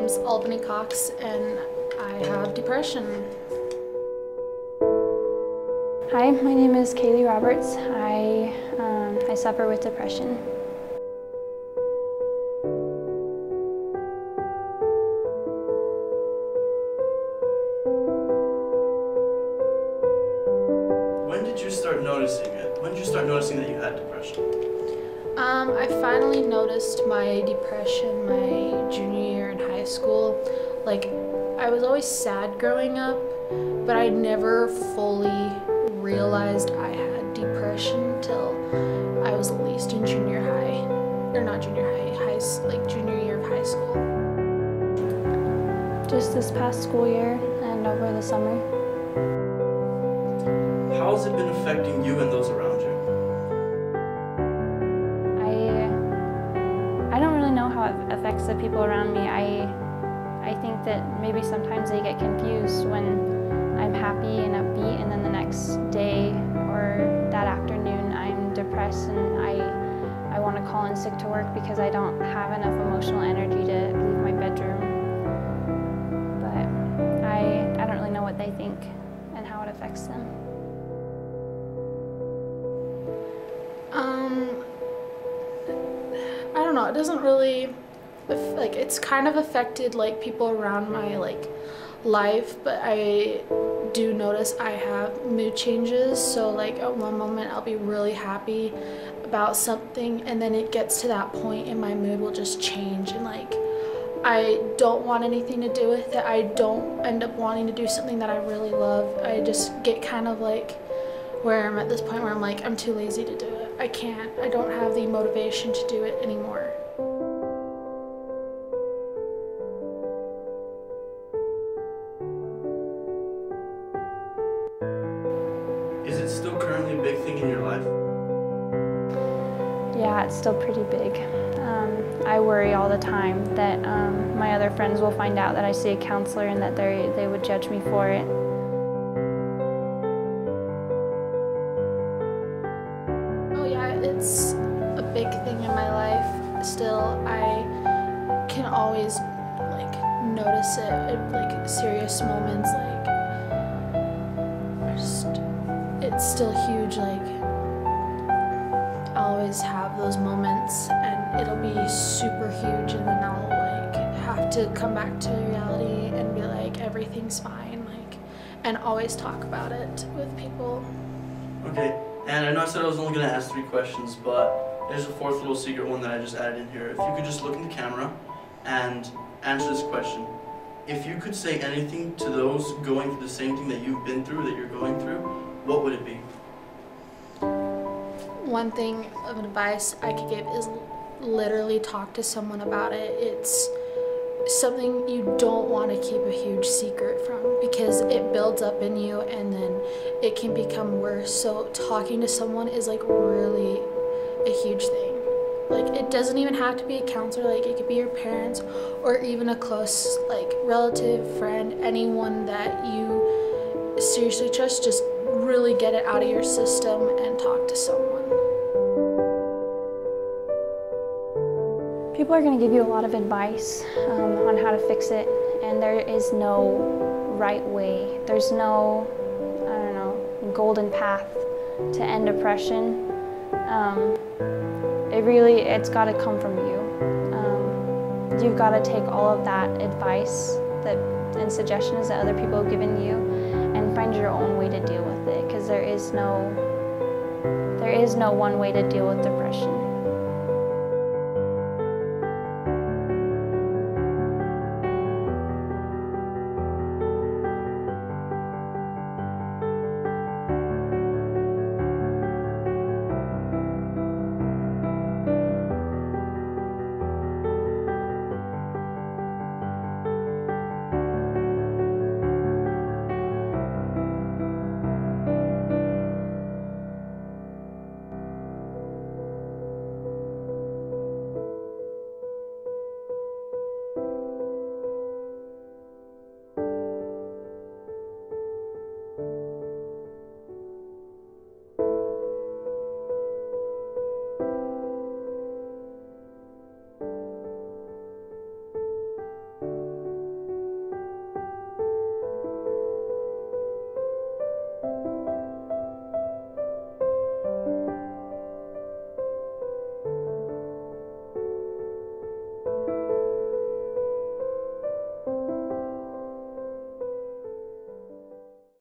name's Albany Cox, and I have depression. Hi, my name is Kaylee Roberts. I suffer with depression. When did you start noticing it? When did you start noticing that you had depression? I finally noticed my depression my junior year in high school. Like, I was always sad growing up, but I never fully realized I had depression till I was at least in junior high, or not junior high, like junior year of high school. Just this past school year and over the summer. How has it been affecting you and those around you? I don't really know how it affects the people around me. I think that maybe sometimes they get confused when I'm happy and upbeat, and then the next day or that afternoon I'm depressed and I want to call in sick to work because I don't have enough emotional energy to leave my bedroom. But I don't really know what they think and how it affects them. I don't know, it doesn't really, like, it's kind of affected like people around my life, but I do notice I have mood changes. So like at one moment I'll be really happy about something, and then it gets to that point and my mood will just change, and like I don't want anything to do with it. I don't end up wanting to do something that I really love. I just get kind of like where I'm at this point where I'm like, I'm too lazy to do it. I can't. I don't have the motivation to do it anymore. Is it still currently a big thing in your life? Yeah, it's still pretty big. I worry all the time that my other friends will find out that I see a counselor and that they would judge me for it. Oh yeah, it's a big thing in my life. Still, I can always like notice it at like serious moments. Like, it's still huge. Like, I'll always have those moments, and it'll be super huge, and then I'll like have to come back to reality and be like, everything's fine. Like, and always talk about it with people. Okay, and I know I said I was only going to ask 3 questions, but there's a 4th little secret one that I just added in here. If you could just look in the camera and answer this question. If you could say anything to those going through the same thing that you've been through, that you're going through, what would it be? One thing of advice I could give is literally talk to someone about it. It's something you don't want to keep a huge secret from, because it builds up in you and then it can become worse. So talking to someone is like really a huge thing. Like, it doesn't even have to be a counselor. Like, it could be your parents or even a close like relative, friend, anyone that you seriously trust. Just really get it out of your system and talk to someone. People are going to give you a lot of advice on how to fix it, and there is no right way. There's no, I don't know, golden path to end depression. It's got to come from you. You've got to take all of that advice and suggestions that other people have given you and find your own way to deal with it, because there is no one way to deal with depression.